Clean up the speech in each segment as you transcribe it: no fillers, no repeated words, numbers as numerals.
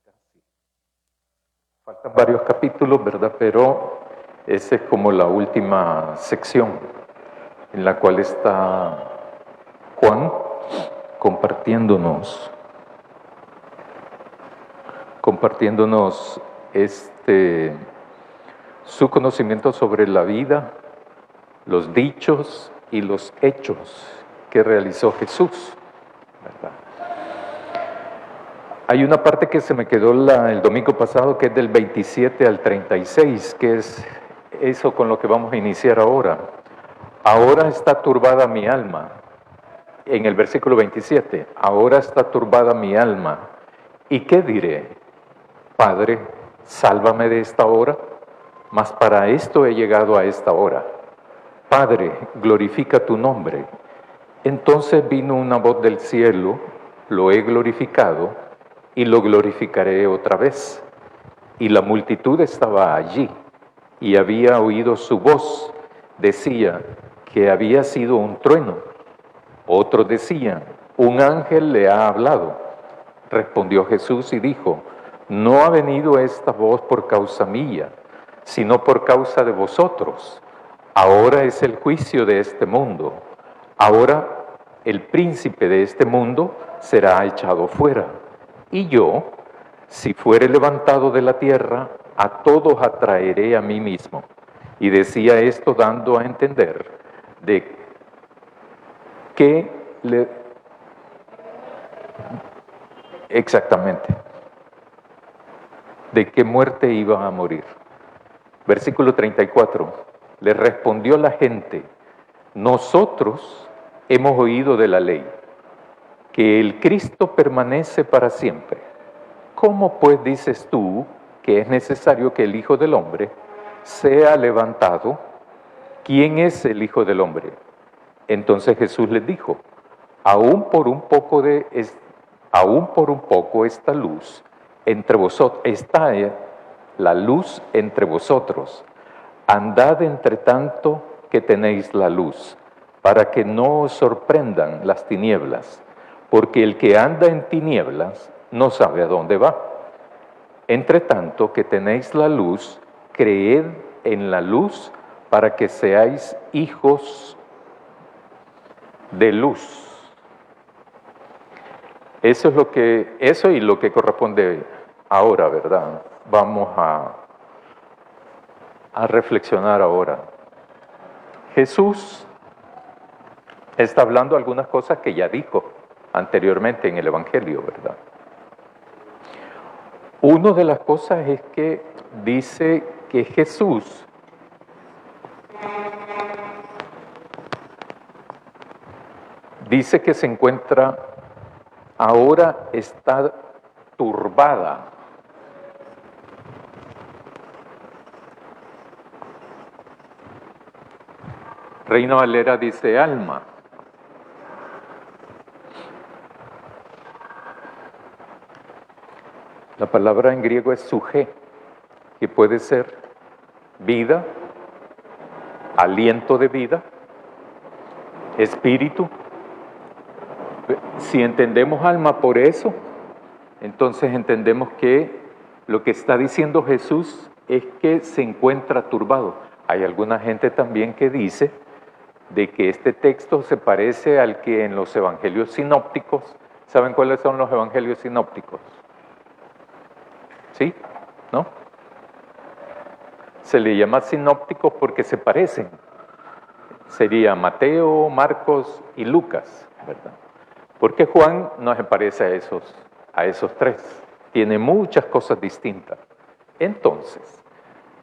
casi. Faltan varios capítulos, ¿verdad? Pero esa es como la última sección en la cual está Juan compartiéndonos su conocimiento sobre la vida, los dichos y los hechos que realizó Jesús, ¿verdad? Hay una parte que se me quedó el domingo pasado, que es del 27 al 36, que es eso con lo que vamos a iniciar ahora. Ahora está turbada mi alma. En el versículo 27, ahora está turbada mi alma. ¿Y qué diré? Padre, sálvame de esta hora, mas para esto he llegado a esta hora. Padre, glorifica tu nombre. Entonces vino una voz del cielo, lo he glorificado y lo glorificaré otra vez. Y la multitud estaba allí y había oído su voz. Decía que había sido un trueno. Otros decían, un ángel le ha hablado. Respondió Jesús y dijo, no ha venido esta voz por causa mía, sino por causa de vosotros. Ahora es el juicio de este mundo. Ahora el príncipe de este mundo será echado fuera. Y yo, si fuere levantado de la tierra, a todos atraeré a mí mismo. Y decía esto dando a entender de que exactamente, de qué muerte iba a morir. Versículo 34, le respondió la gente, nosotros hemos oído de la ley, que el Cristo permanece para siempre. ¿Cómo pues dices tú que es necesario que el Hijo del Hombre sea levantado? ¿Quién es el Hijo del Hombre? Entonces Jesús les dijo, aún por un poco esta luz entre vosotros, está la luz entre vosotros. Andad entre tanto que tenéis la luz, para que no os sorprendan las tinieblas, porque el que anda en tinieblas no sabe a dónde va. Entre tanto que tenéis la luz, creed en la luz para que seáis hijos de luz. Eso y lo que corresponde ahora, ¿verdad? Vamos a reflexionar ahora. Jesús está hablando algunas cosas que ya dijo anteriormente en el Evangelio, ¿verdad? Una de las cosas es que dice que Jesús dice que se encuentra, ahora está turbada. Reina Valera dice alma. La palabra en griego es suje, que puede ser vida, aliento de vida, espíritu. Si entendemos alma por eso, entonces entendemos que lo que está diciendo Jesús es que se encuentra turbado. Hay alguna gente también que dice de que este texto se parece al que en los evangelios sinópticos. ¿Saben cuáles son los evangelios sinópticos? ¿Sí? ¿No? Se le llama sinópticos porque se parecen. Sería Mateo, Marcos y Lucas, ¿verdad? Porque Juan no se parece a esos tres. Tiene muchas cosas distintas. Entonces,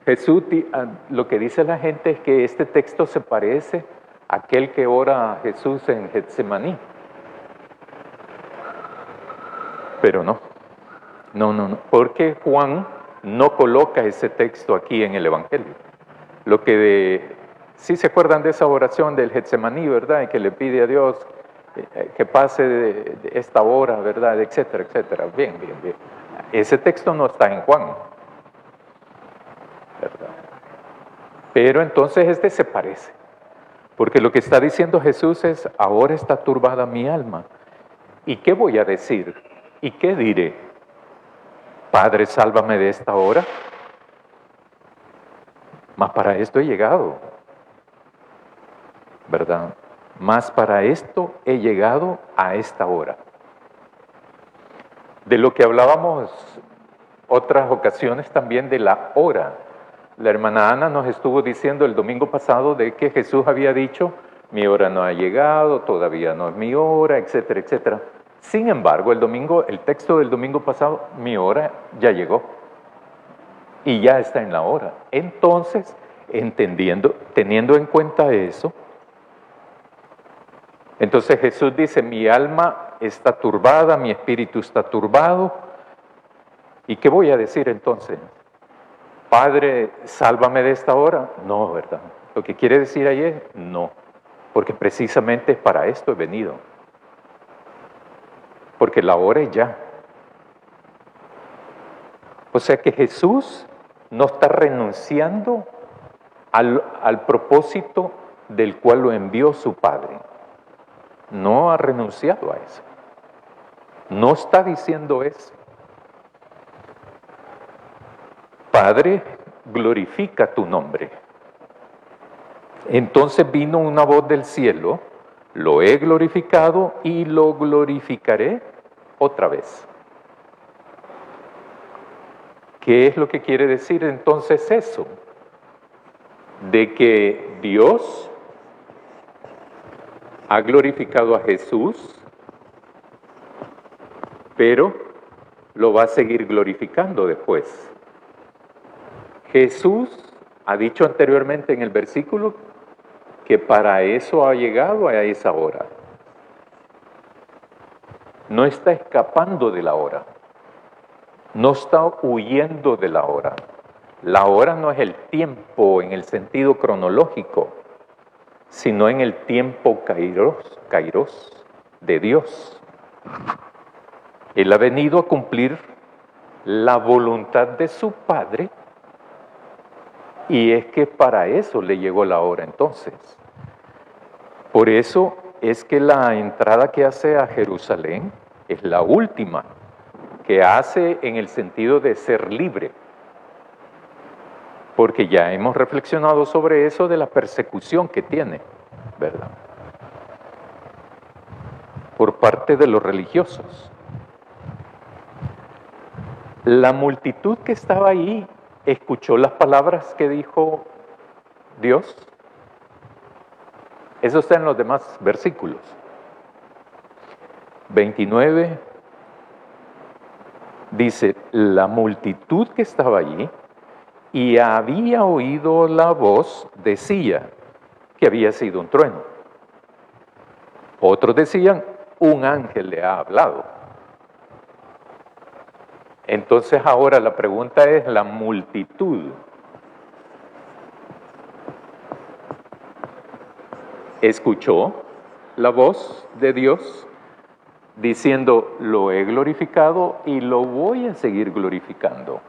Jesús, lo que dice la gente es que este texto se parece a aquel que ora a Jesús en Getsemaní. Pero no, porque Juan no coloca ese texto aquí en el Evangelio. Sí se acuerdan de esa oración del Getsemaní, ¿verdad? Y que le pide a Dios que pase de esta hora, ¿verdad? Etcétera, etcétera. Bien. Ese texto no está en Juan, ¿verdad? Pero entonces este se parece. Porque lo que está diciendo Jesús es, ahora está turbada mi alma. ¿Y qué voy a decir? ¿Y qué diré? Padre, sálvame de esta hora. Mas para esto he llegado, ¿verdad? Mas para esto he llegado a esta hora. De lo que hablábamos otras ocasiones también de la hora. La hermana Ana nos estuvo diciendo el domingo pasado de que Jesús había dicho, mi hora no ha llegado, todavía no es mi hora, etcétera, etcétera. Sin embargo, el texto del domingo pasado, mi hora ya llegó y ya está en la hora. Entonces, teniendo en cuenta eso, entonces Jesús dice, mi alma está turbada, mi espíritu está turbado. ¿Y qué voy a decir entonces? Padre, sálvame de esta hora. No, ¿verdad? Lo que quiere decir ahí es no, porque precisamente para esto he venido. Porque la hora es ya. O sea que Jesús no está renunciando al propósito del cual lo envió su Padre. No ha renunciado a eso. No está diciendo eso. Padre, glorifica tu nombre. Entonces vino una voz del cielo, lo he glorificado y lo glorificaré otra vez. ¿Qué es lo que quiere decir entonces eso? De que Dios ha glorificado a Jesús, pero lo va a seguir glorificando después. Jesús ha dicho anteriormente en el versículo que para eso ha llegado a esa hora. No está escapando de la hora. No está huyendo de la hora. La hora no es el tiempo en el sentido cronológico, sino en el tiempo kairos de Dios. Él ha venido a cumplir la voluntad de su Padre y es que para eso le llegó la hora entonces. Por eso es que la entrada que hace a Jerusalén es la última que hace en el sentido de ser libre. Porque ya hemos reflexionado sobre eso de la persecución que tiene, ¿verdad? Por parte de los religiosos. La multitud que estaba ahí escuchó las palabras que dijo Dios. Eso está en los demás versículos. 29 dice, la multitud que estaba allí y había oído la voz, decía que había sido un trueno. Otros decían, un ángel le ha hablado. Entonces ahora la pregunta es, la multitud escuchó la voz de Dios diciendo, lo he glorificado y lo voy a seguir glorificando.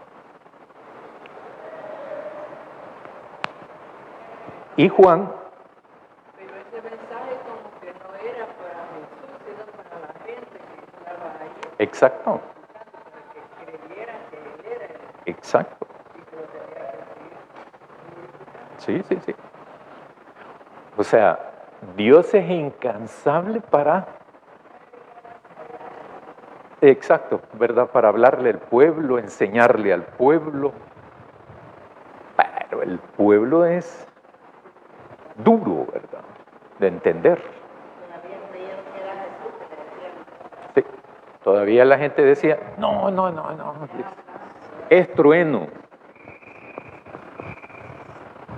Y Juan... Pero ese mensaje como que no era para Jesús, sino para la gente que estaba ahí. Exacto. Para que creyeran que Él era el Exacto. y que lo tenía que seguir. Sí. O sea, Dios es incansable para... Exacto, ¿verdad? Para hablarle al pueblo, enseñarle al pueblo. Pero el pueblo es duro, ¿verdad? De entender. Sí, todavía la gente decía, no, es trueno.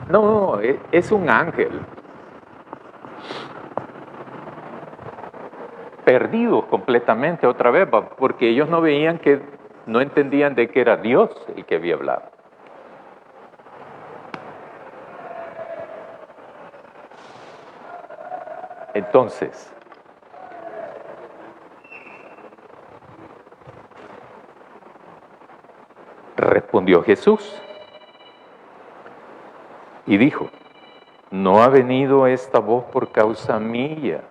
No, es un ángel. Perdidos completamente otra vez, porque ellos no veían no entendían de que era Dios el que había hablado. Entonces, respondió Jesús y dijo, no ha venido esta voz por causa mía,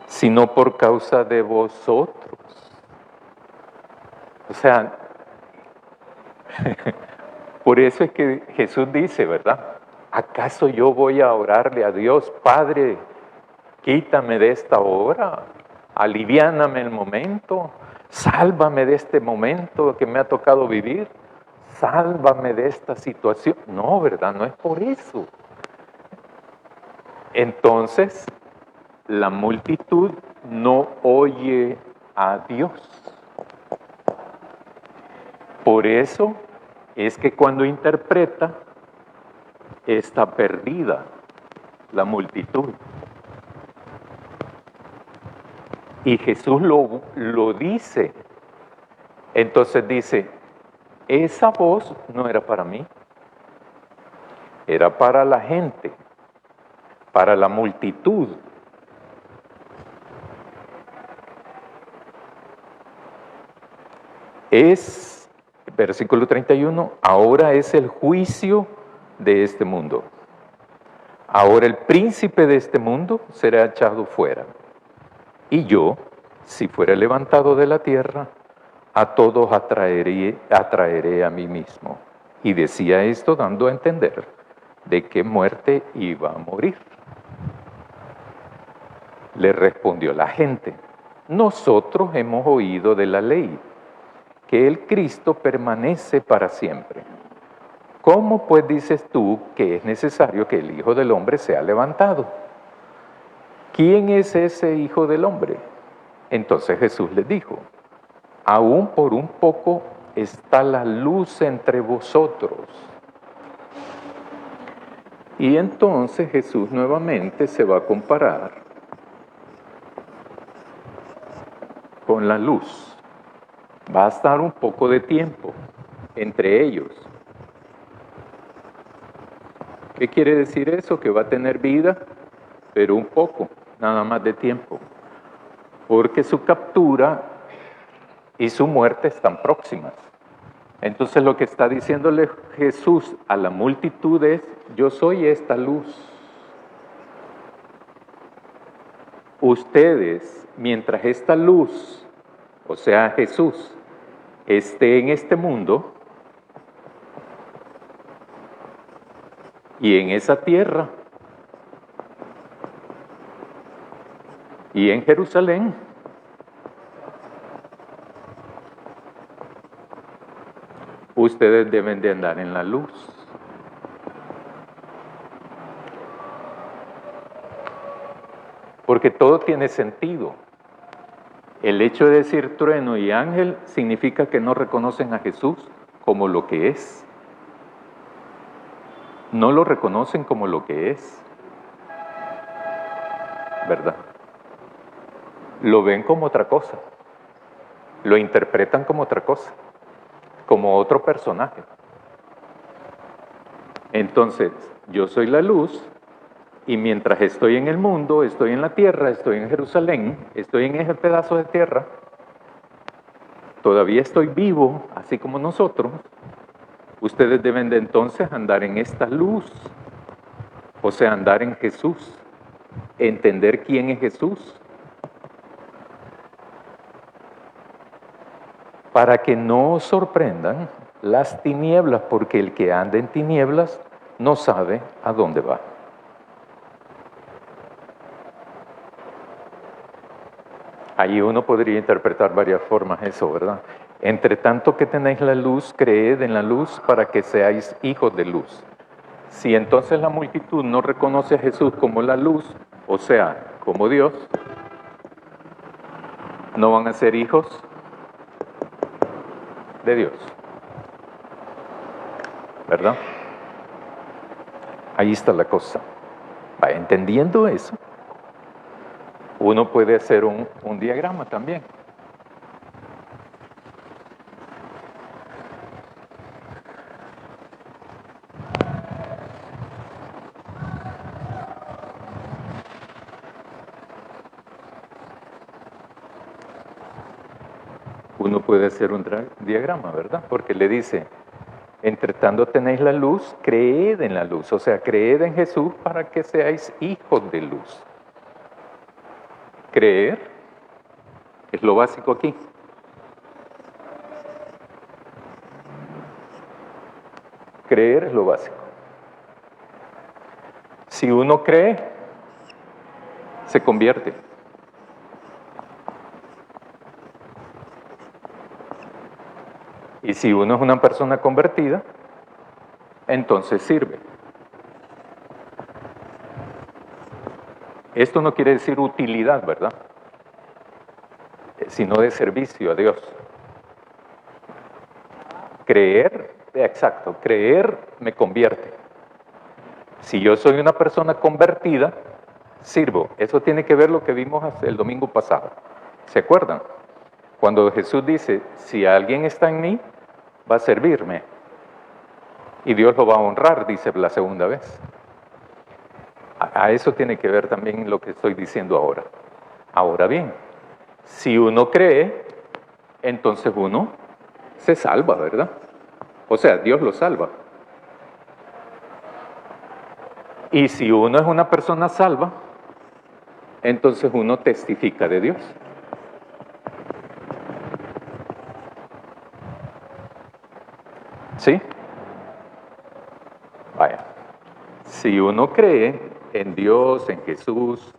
sino por causa de vosotros. O sea, por eso es que Jesús dice, ¿verdad? ¿Acaso yo voy a orarle a Dios, Padre, quítame de esta hora, aliviáname el momento, sálvame de este momento que me ha tocado vivir, sálvame de esta situación? No, ¿verdad? No es por eso. Entonces, la multitud no oye a Dios. Por eso es que cuando interpreta, está perdida la multitud. Y Jesús lo dice. Entonces dice, esa voz no era para mí, era para la gente, para la multitud. Es, versículo 31, ahora es el juicio de este mundo. Ahora el príncipe de este mundo será echado fuera. Y yo, si fuera levantado de la tierra, a todos atraeré a mí mismo. Y decía esto dando a entender de qué muerte iba a morir. Le respondió la gente, nosotros hemos oído de la ley, que el Cristo permanece para siempre. ¿Cómo pues dices tú que es necesario que el Hijo del Hombre sea levantado? ¿Quién es ese Hijo del Hombre? Entonces Jesús les dijo, aún por un poco está la luz entre vosotros. Y entonces Jesús nuevamente se va a comparar con la luz. Va a estar un poco de tiempo entre ellos. ¿Qué quiere decir eso? Que va a tener vida, pero un poco, nada más de tiempo. Porque su captura y su muerte están próximas. Entonces lo que está diciéndole Jesús a la multitud es, yo soy esta luz. Ustedes, mientras esta luz, o sea Jesús, esté en este mundo y en esa tierra y en Jerusalén, ustedes deben de andar en la luz. Porque todo tiene sentido. El hecho de decir trueno y ángel significa que no reconocen a Jesús como lo que es. No lo reconocen como lo que es. ¿Verdad? Lo ven como otra cosa. Lo interpretan como otra cosa. Como otro personaje. Entonces, yo soy la luz y mientras estoy en el mundo, estoy en la tierra, estoy en Jerusalén, estoy en ese pedazo de tierra, todavía estoy vivo, así como nosotros, ustedes deben de entonces andar en esta luz, o sea, andar en Jesús, entender quién es Jesús, para que no os sorprendan las tinieblas, porque el que anda en tinieblas no sabe a dónde va. Ahí uno podría interpretar varias formas eso, ¿verdad? Entre tanto que tenéis la luz, creed en la luz para que seáis hijos de luz. Si entonces la multitud no reconoce a Jesús como la luz, o sea, como Dios, no van a ser hijos de Dios. ¿Verdad? Ahí está la cosa. Va entendiendo eso. Uno puede hacer un diagrama también. Uno puede hacer un diagrama, ¿verdad? Porque le dice, entre tanto tenéis la luz, creed en la luz. O sea, creed en Jesús para que seáis hijos de luz. Creer es lo básico aquí. Creer es lo básico. Si uno cree, se convierte. Y si uno es una persona convertida, entonces sirve. Esto no quiere decir utilidad, ¿verdad? Sino de servicio a Dios. Creer, exacto, creer me convierte. Si yo soy una persona convertida, sirvo. Eso tiene que ver lo que vimos el domingo pasado. ¿Se acuerdan? Cuando Jesús dice, si alguien está en mí, va a servirme. Y Dios lo va a honrar, dice la segunda vez. A eso tiene que ver también lo que estoy diciendo ahora. Ahora bien, si uno cree, entonces uno se salva, ¿verdad? O sea, Dios lo salva. Y si uno es una persona salva, entonces uno testifica de Dios. ¿Sí? Vaya. Si uno cree en Dios, en Jesús,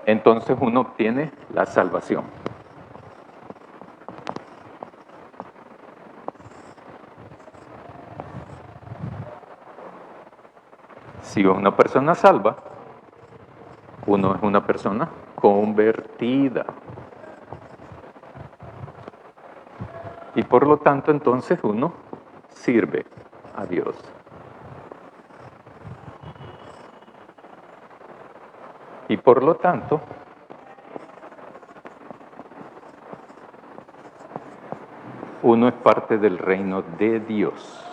entonces uno obtiene la salvación. Si una persona salva, uno es una persona convertida. Y por lo tanto, entonces uno sirve a Dios. Y por lo tanto, uno es parte del reino de Dios.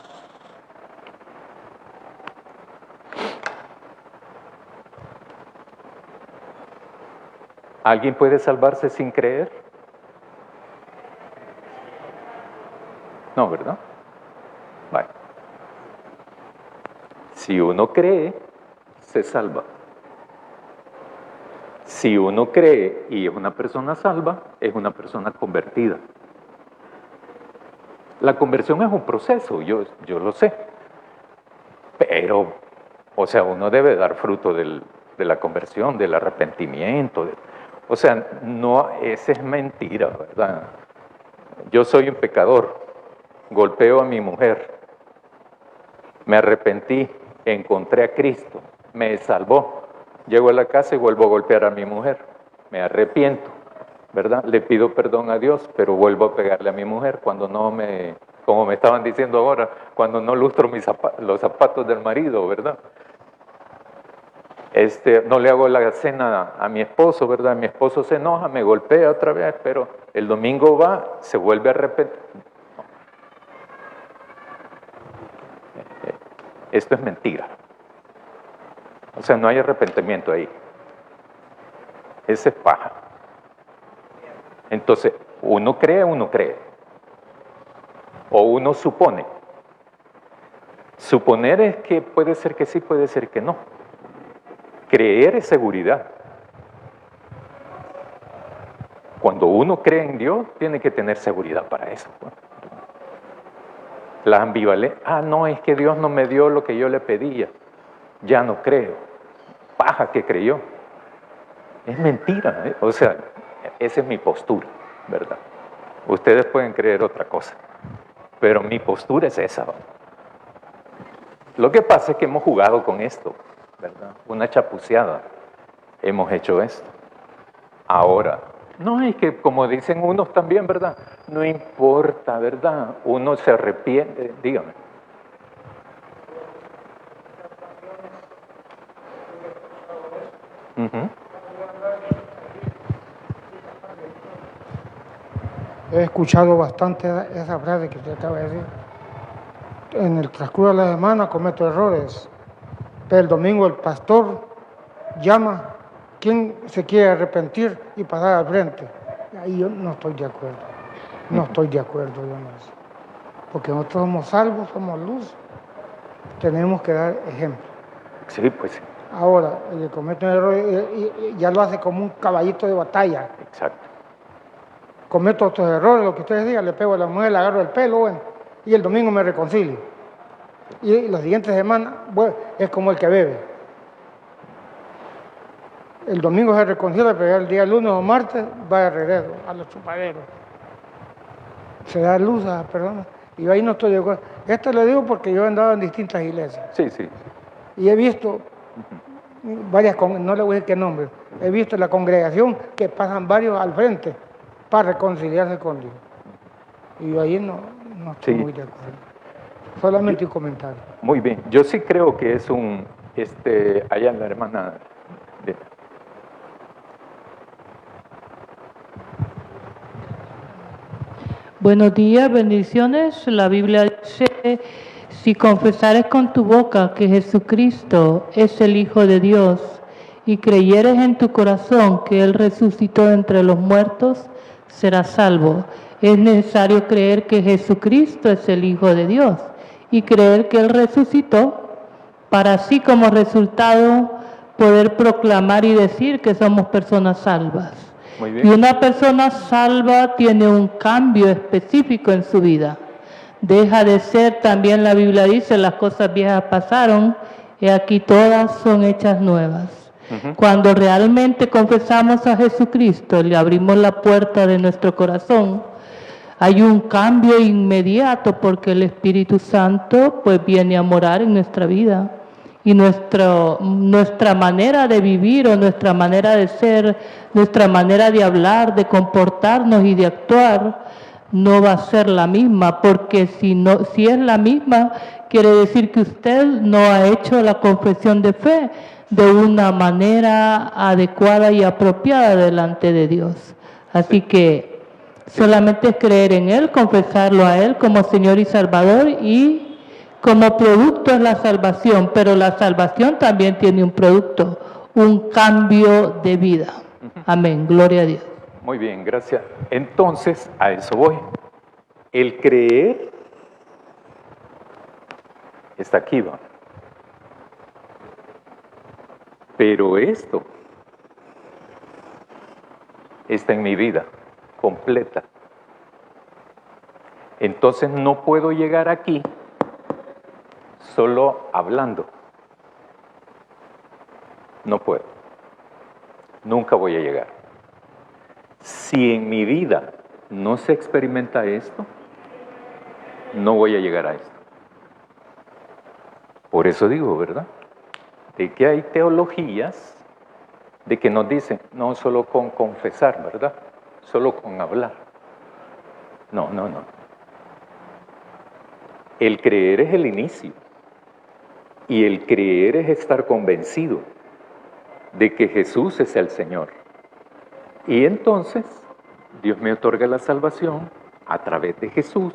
¿Alguien puede salvarse sin creer? No, ¿verdad? Vale. Si uno cree, se salva. Si uno cree y es una persona salva, es una persona convertida. La conversión es un proceso, yo lo sé. Pero, o sea, uno debe dar fruto de la conversión, del arrepentimiento. O sea, no, esa es mentira, ¿verdad? Yo soy un pecador, golpeo a mi mujer, me arrepentí, encontré a Cristo, me salvó. Llego a la casa y vuelvo a golpear a mi mujer, me arrepiento, ¿verdad? Le pido perdón a Dios, pero vuelvo a pegarle a mi mujer cuando no me, como me estaban diciendo ahora, cuando no lustro los zapatos del marido, ¿verdad? No le hago la cena a mi esposo, ¿verdad? Mi esposo se enoja, me golpea otra vez, pero el domingo va, se vuelve a arrepentir. No. Esto es mentira. O sea, no hay arrepentimiento ahí. Ese es paja. Entonces, uno cree. O uno supone. Suponer es que puede ser que sí, puede ser que no. Creer es seguridad. Cuando uno cree en Dios, tiene que tener seguridad para eso. La ambivalencia, no, es que Dios no me dio lo que yo le pedía. Ya no creo. Paja que creyó. Es mentira, ¿eh? O sea, esa es mi postura, ¿verdad? Ustedes pueden creer otra cosa, pero mi postura es esa, ¿verdad? Lo que pasa es que hemos jugado con esto, ¿verdad? Una chapuceada. Hemos hecho esto. Ahora, no es que como dicen unos también, ¿verdad? No importa, ¿verdad? Uno se arrepiente, dígame. He escuchado bastante esa frase que usted acaba de decir. En el transcurso de la semana cometo errores, pero el domingo el pastor llama, ¿quién se quiere arrepentir y pasar al frente? Ahí yo no estoy de acuerdo, no estoy de acuerdo yo en eso. Porque nosotros somos salvos, somos luz, tenemos que dar ejemplo. Sí, pues. Ahora, el que comete un error ya lo hace como un caballito de batalla. Exacto. cometo estos errores, lo que ustedes digan, le pego a la mujer, le agarro el pelo, bueno, y el domingo me reconcilio. Y la siguiente semana, bueno, es como el que bebe. El domingo se reconcilia, pero el día lunes o martes va de regreso a los chupaderos. Se da luz a las personas. Y yo ahí no estoy de acuerdo. Esto le digo porque yo he andado en distintas iglesias. Sí, sí. Y he visto varias, no le voy a decir qué nombre, he visto en la congregación que pasan varios al frente para reconciliarse con Dios. Y yo ahí no estoy Sí. muy de acuerdo. Solamente un comentario. Muy bien. Yo sí creo que es allá la hermana de... Buenos días, bendiciones. La Biblia dice, si confesares con tu boca que Jesucristo es el Hijo de Dios y creyeres en tu corazón que Él resucitó de entre los muertos, serás salvo. Es necesario creer que Jesucristo es el Hijo de Dios y creer que Él resucitó para así como resultado poder proclamar y decir que somos personas salvas. Muy bien. Y una persona salva tiene un cambio específico en su vida. Deja de ser, también la Biblia dice, las cosas viejas pasaron, y aquí todas son hechas nuevas. Cuando realmente confesamos a Jesucristo, le abrimos la puerta de nuestro corazón, hay un cambio inmediato porque el Espíritu Santo pues viene a morar en nuestra vida. Y nuestra manera de vivir o nuestra manera de ser, nuestra manera de hablar, de comportarnos y de actuar no va a ser la misma, porque si es la misma, quiere decir que usted no ha hecho la confesión de fe de una manera adecuada y apropiada delante de Dios. Así que solamente es creer en Él, confesarlo a Él como Señor y Salvador, y como producto es la salvación, pero la salvación también tiene un producto, un cambio de vida. Amén, gloria a Dios. Muy bien, gracias. Entonces, a eso voy. El creer está aquí, va. Pero esto está en mi vida completa. Entonces no puedo llegar aquí solo hablando. No puedo. Nunca voy a llegar. Si en mi vida no se experimenta esto, no voy a llegar a esto. Por eso digo, ¿verdad? De que hay teologías de que nos dicen, no solo con confesar, ¿verdad? Solo con hablar. No. El creer es el inicio. Y el creer es estar convencido de que Jesús es el Señor. Y entonces, Dios me otorga la salvación a través de Jesús.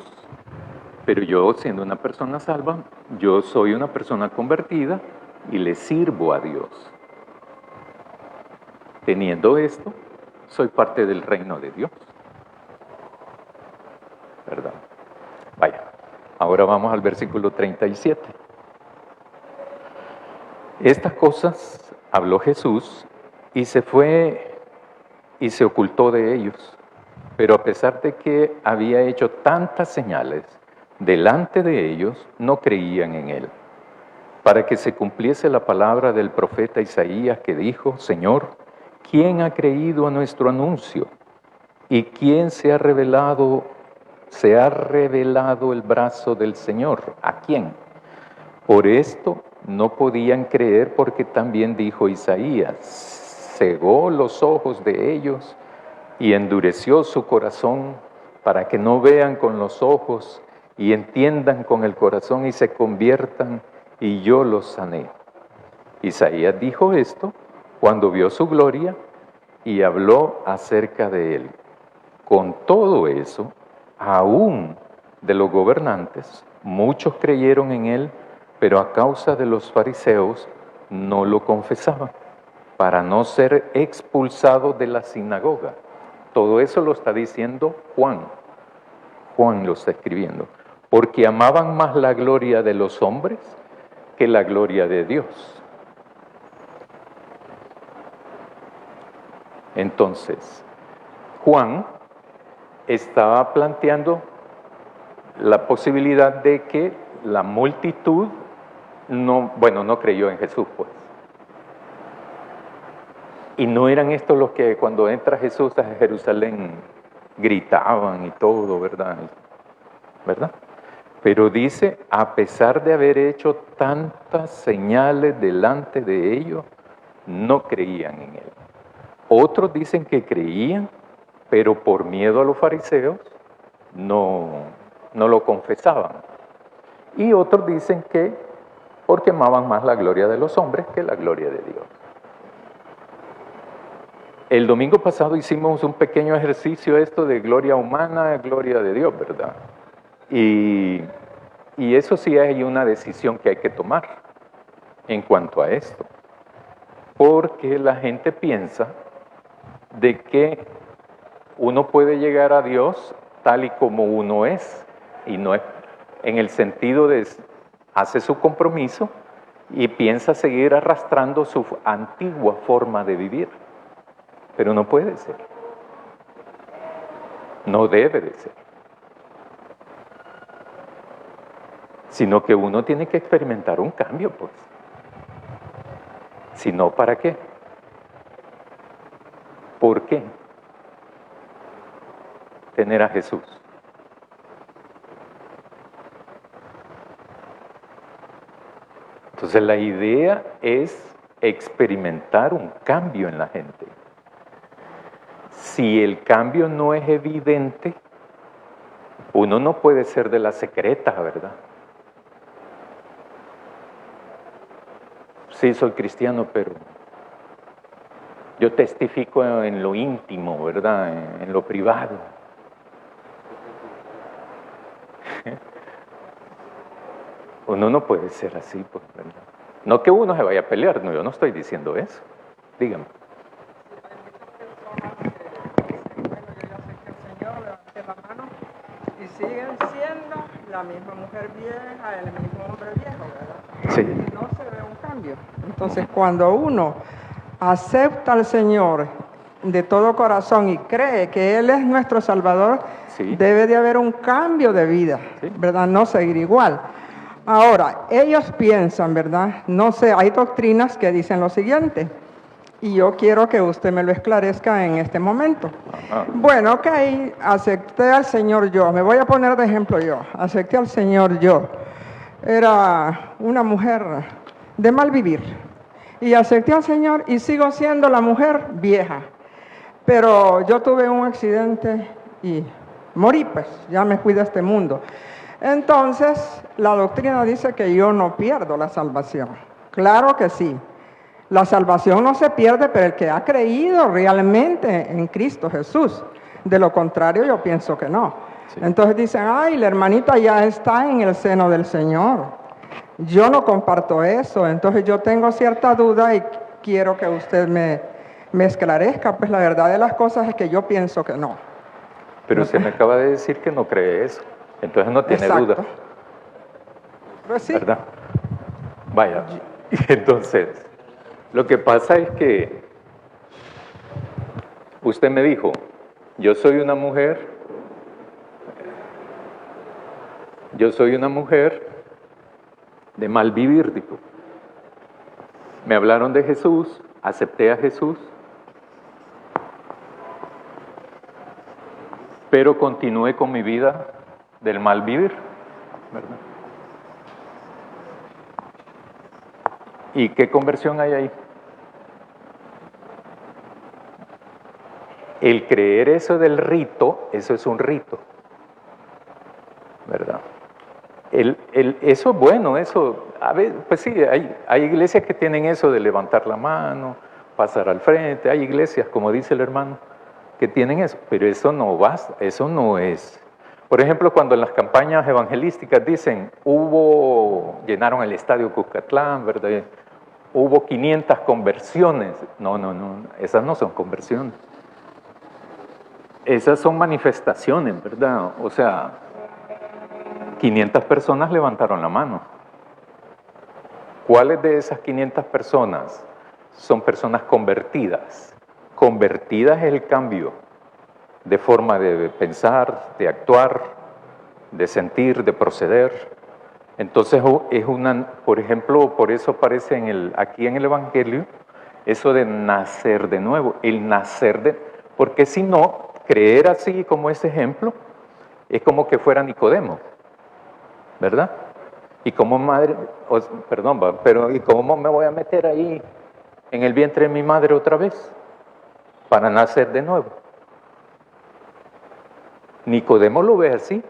Pero yo, siendo una persona salva, yo soy una persona convertida y le sirvo a Dios. Teniendo esto, soy parte del reino de Dios. ¿Verdad? Vaya, ahora vamos al versículo 37. Estas cosas habló Jesús y se fue y se ocultó de ellos. Pero a pesar de que había hecho tantas señales delante de ellos, no creían en él. Para que se cumpliese la palabra del profeta Isaías que dijo, Señor, ¿quién ha creído a nuestro anuncio? ¿Y quién se ha revelado el brazo del Señor? ¿A quién? Por esto no podían creer porque también dijo Isaías, cegó los ojos de ellos y endureció su corazón para que no vean con los ojos y entiendan con el corazón y se conviertan y yo los sané. Isaías dijo esto cuando vio su gloria y habló acerca de él. Con todo eso, aún de los gobernantes, muchos creyeron en él, pero a causa de los fariseos no lo confesaban, para no ser expulsados de la sinagoga. Todo eso lo está diciendo Juan. Juan lo está escribiendo. Porque amaban más la gloria de los hombres que la gloria de Dios. Entonces, Juan estaba planteando la posibilidad de que la multitud no creyó en Jesús, pues. Y no eran estos los que cuando entra Jesús a Jerusalén gritaban y todo, ¿verdad? Pero dice, a pesar de haber hecho tantas señales delante de ellos, no creían en él. Otros dicen que creían, pero por miedo a los fariseos no lo confesaban. Y otros dicen que porque amaban más la gloria de los hombres que la gloria de Dios. El domingo pasado hicimos un pequeño ejercicio esto de gloria humana, gloria de Dios, ¿verdad? Y eso sí hay una decisión que hay que tomar en cuanto a esto. Porque la gente piensa de que uno puede llegar a Dios tal y como uno es, y no es en el sentido de hace su compromiso y piensa seguir arrastrando su antigua forma de vivir. Pero no puede ser. No debe de ser. Sino que uno tiene que experimentar un cambio, pues. Si no, ¿para qué? ¿Por qué? Tener a Jesús. Entonces la idea es experimentar un cambio en la gente. Si el cambio no es evidente, uno no puede ser de la secreta, ¿verdad? Sí, soy cristiano, pero yo testifico en lo íntimo, ¿verdad? En lo privado. Uno no puede ser así, pues, ¿verdad? No que uno se vaya a pelear, no, yo no estoy diciendo eso. Dígame. Y siguen siendo la misma mujer vieja, el mismo hombre viejo, ¿verdad? Sí. Y no se ve un cambio. Entonces, cuando uno acepta al Señor de todo corazón y cree que Él es nuestro Salvador, Sí. debe de haber un cambio de vida, Sí. ¿verdad? No seguir igual. Ahora, ellos piensan, ¿verdad? No sé, hay doctrinas que dicen lo siguiente, y yo quiero que usted me lo esclarezca en este momento. Ajá. Bueno, ok, acepté al Señor yo. Me voy a poner de ejemplo yo. Acepté al Señor yo. Era una mujer de mal vivir. Y acepté al Señor y sigo siendo la mujer vieja. Pero yo tuve un accidente y morí, pues. Ya me fui de este mundo. Entonces, la doctrina dice que yo no pierdo la salvación. Claro que sí. La salvación no se pierde, pero el que ha creído realmente en Cristo Jesús. De lo contrario, yo pienso que no. Sí. Entonces dicen, ay, la hermanita ya está en el seno del Señor. Yo no comparto eso, entonces yo tengo cierta duda y quiero que usted me esclarezca. Pues la verdad de las cosas es que yo pienso que no. Pero usted me acaba de decir que no cree eso. Entonces no tiene Exacto. duda, Pues sí. ¿verdad? Vaya, entonces, lo que pasa es que usted me dijo, yo soy una mujer de mal vivir, dijo. Me hablaron de Jesús, acepté a Jesús, pero continué con mi vida del mal vivir, ¿verdad? ¿Y qué conversión hay ahí? El creer eso del rito, eso es un rito, ¿verdad? Eso es bueno, eso, a ver, pues sí, hay iglesias que tienen eso de levantar la mano, pasar al frente, hay iglesias, como dice el hermano, que tienen eso, pero eso no basta, eso no es. Por ejemplo, cuando en las campañas evangelísticas dicen, llenaron el estadio Cuscatlán, ¿verdad? Hubo 500 conversiones. No, esas no son conversiones. Esas son manifestaciones, ¿verdad? O sea, 500 personas levantaron la mano. ¿Cuáles de esas 500 personas son personas convertidas? Convertidas es el cambio. de forma de pensar, de actuar, de sentir, de proceder. Entonces es por ejemplo, por eso aparece aquí en el Evangelio, eso de nacer de nuevo, porque si no, creer así como ese ejemplo, es como que fuera Nicodemo, ¿verdad? Y como madre, ¿y cómo me voy a meter ahí en el vientre de mi madre otra vez para nacer de nuevo? Nicodemo lo ve así,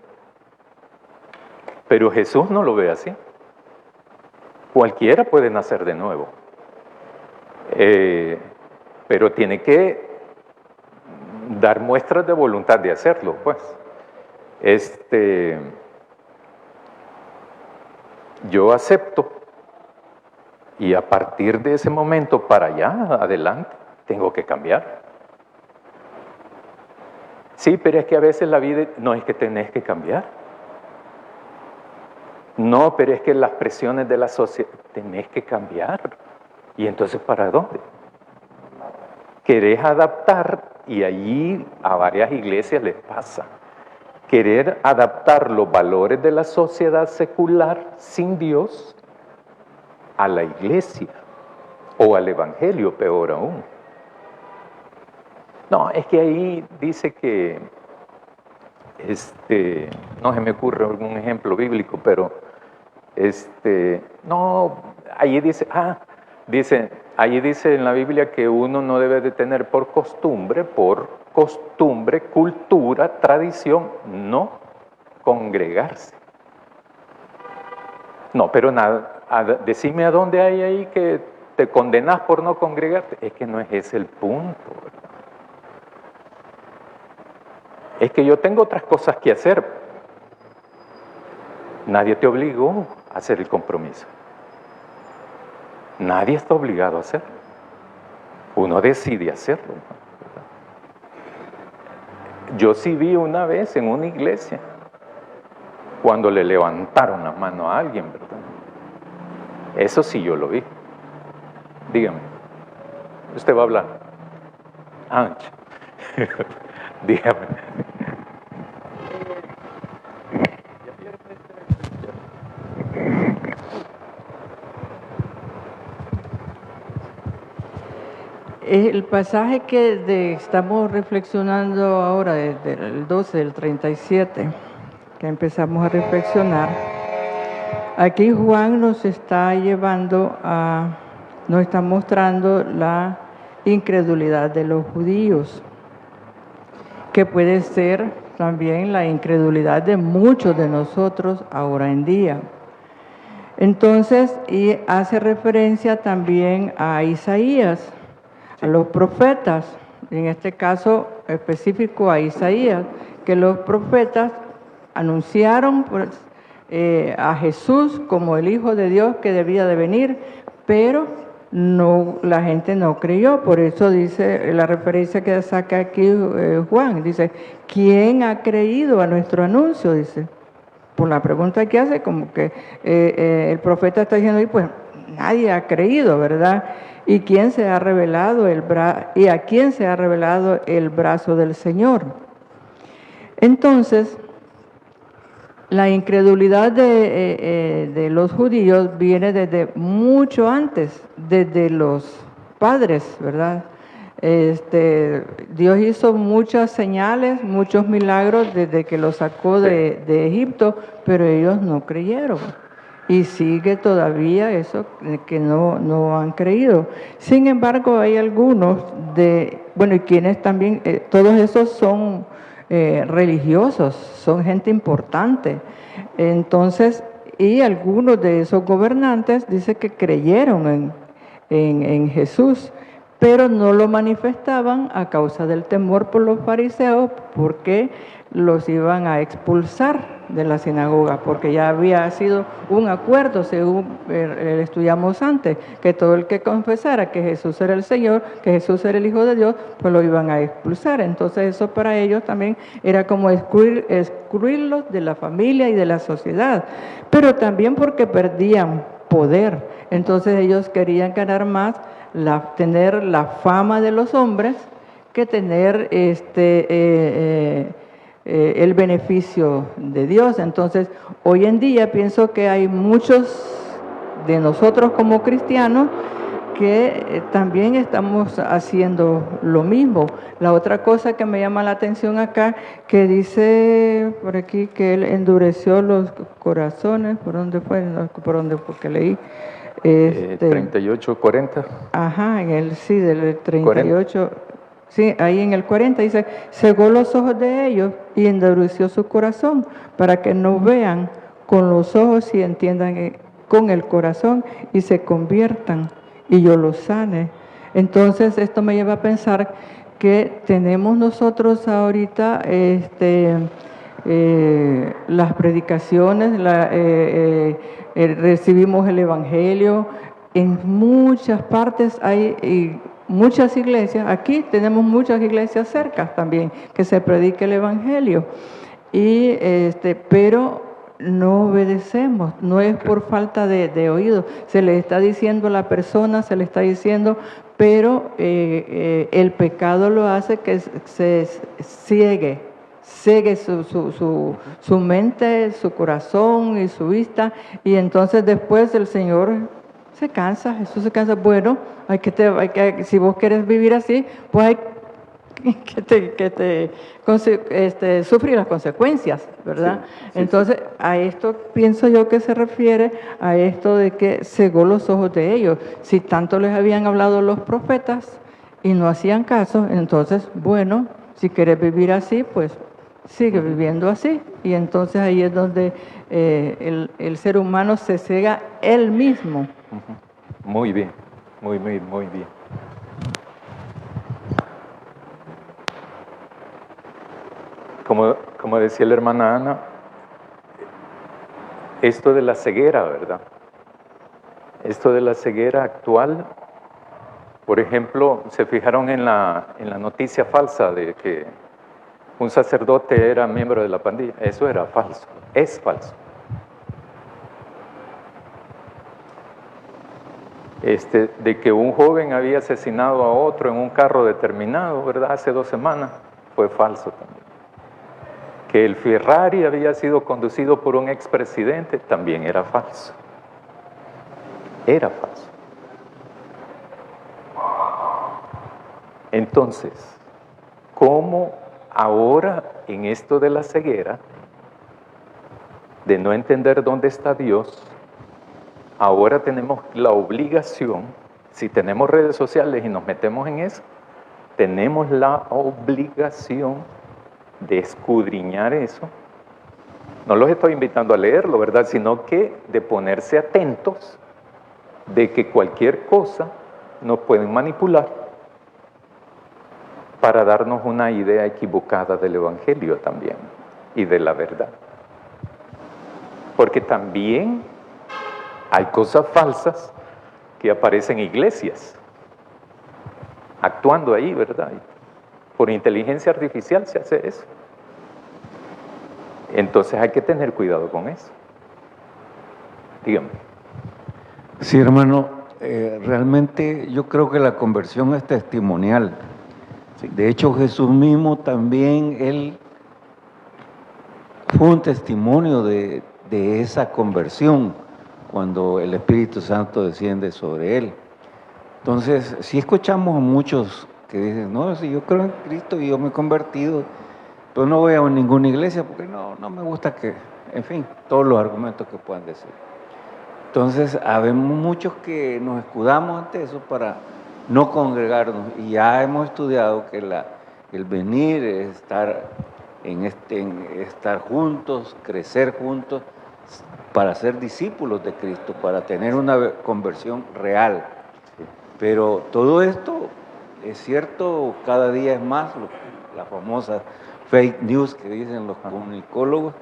pero Jesús no lo ve así. Cualquiera puede nacer de nuevo, pero tiene que dar muestras de voluntad de hacerlo, pues. Yo acepto, y a partir de ese momento para allá, adelante, tengo que cambiar. Sí, pero es que a veces la vida, no es que tenés que cambiar. No, pero es que las presiones de la sociedad, tenés que cambiar. ¿Y entonces para dónde? Querés adaptar, y allí a varias iglesias les pasa, querer adaptar los valores de la sociedad secular sin Dios a la iglesia o al evangelio, peor aún. No, es que ahí dice que, no se me ocurre algún ejemplo bíblico, pero, no, ahí dice, ahí dice en la Biblia que uno no debe de tener por costumbre, cultura, tradición, no congregarse. No, pero nada, decime a dónde hay ahí que te condenas por no congregarte. Es que no es ese el punto, ¿verdad? Es que yo tengo otras cosas que hacer. Nadie te obligó a hacer el compromiso. Nadie está obligado a hacerlo. Uno decide hacerlo. Yo sí vi una vez en una iglesia cuando le levantaron la mano a alguien, ¿verdad? Eso sí yo lo vi. Dígame. Usted va a hablar. Dígame. El pasaje que estamos reflexionando ahora, desde el 12 del 37, que empezamos a reflexionar, aquí Juan nos está nos está mostrando la incredulidad de los judíos, que puede ser también la incredulidad de muchos de nosotros ahora en día. Entonces, y hace referencia también a Isaías, a los profetas, en este caso específico a Isaías, que los profetas anunciaron a Jesús como el Hijo de Dios que debía de venir, pero la gente no creyó. Por eso dice la referencia que saca aquí Juan, dice, ¿quién ha creído a nuestro anuncio? Dice, por la pregunta que hace, como que el profeta está diciendo, y pues nadie ha creído, ¿verdad? ¿Y quién se ha revelado y a quién se ha revelado el brazo del Señor? Entonces, la incredulidad de los judíos viene desde mucho antes, desde los padres, ¿verdad? Dios hizo muchas señales, muchos milagros desde que los sacó de Egipto, pero ellos no creyeron. Y sigue todavía eso que no han creído. Sin embargo, hay algunos y quienes también, todos esos son religiosos, son gente importante. Entonces, y algunos de esos gobernantes dice que creyeron en Jesús, pero no lo manifestaban a causa del temor por los fariseos, porque los iban a expulsar de la sinagoga, porque ya había sido un acuerdo, según estudiamos antes, que todo el que confesara que Jesús era el Señor, que Jesús era el Hijo de Dios, pues lo iban a expulsar. Entonces eso para ellos también era como excluirlos de la familia y de la sociedad, pero también porque perdían poder. Entonces ellos querían ganar más, tener la fama de los hombres, que tener el beneficio de Dios. Entonces, hoy en día pienso que hay muchos de nosotros como cristianos que también estamos haciendo lo mismo. La otra cosa que me llama la atención acá, que dice por aquí que Él endureció los corazones, ¿por dónde fue? No, ¿por dónde fue que leí? 38, 40. Ajá, en el sí, del 38. Sí, ahí en el 40 dice, cegó los ojos de ellos y endureció su corazón para que no vean con los ojos y entiendan con el corazón y se conviertan y yo los sane. Entonces esto me lleva a pensar que tenemos nosotros ahorita las predicaciones, recibimos el Evangelio, en muchas partes hay muchas iglesias, aquí tenemos muchas iglesias cerca también, que se predica el Evangelio, pero no obedecemos, no es por falta de oído, se le está diciendo a la persona, se le está diciendo, pero el pecado lo hace que se ciegue su mente, su corazón y su vista, y entonces después el Señor se cansa, Jesús se cansa. Bueno, si vos quieres vivir así, pues hay que sufrir las consecuencias, ¿verdad? Sí, entonces, sí. A esto pienso yo que se refiere a esto de que cegó los ojos de ellos. Si tanto les habían hablado los profetas y no hacían caso, entonces, bueno, si quieres vivir así, pues sigue viviendo así. Y entonces ahí es donde el ser humano se cega él mismo. Muy bien, muy bien. Como decía la hermana Ana, esto de la ceguera, ¿verdad? Esto de la ceguera actual, por ejemplo, se fijaron en la noticia falsa de que un sacerdote era miembro de la pandilla. Eso era falso, es falso. De que un joven había asesinado a otro en un carro determinado, ¿verdad? Hace 2 semanas, fue falso también. Que el Ferrari había sido conducido por un expresidente, también era falso. Era falso. Entonces, ¿cómo ahora en esto de la ceguera, de no entender dónde está Dios, ahora tenemos la obligación, si tenemos redes sociales y nos metemos en eso, tenemos la obligación de escudriñar eso? No los estoy invitando a leerlo, ¿verdad? Sino que de ponerse atentos de que cualquier cosa nos pueden manipular para darnos una idea equivocada del Evangelio también y de la verdad. Porque también hay cosas falsas que aparecen en iglesias, actuando ahí, ¿verdad? Por inteligencia artificial se hace eso. Entonces hay que tener cuidado con eso. Dígame. Sí, hermano, realmente yo creo que la conversión es testimonial. Sí. De hecho, Jesús mismo también, Él fue un testimonio de esa conversión cuando el Espíritu Santo desciende sobre Él. Entonces, si escuchamos a muchos que dicen, no, si yo creo en Cristo y yo me he convertido, pero no voy a ninguna iglesia porque no me gusta que, en fin, todos los argumentos que puedan decir. Entonces, habemos muchos que nos escudamos ante eso para no congregarnos, y ya hemos estudiado que el venir, estar estar juntos, crecer juntos, para ser discípulos de Cristo, para tener una conversión real. Pero todo esto es cierto, cada día es más, la famosa fake news que dicen los comunicólogos,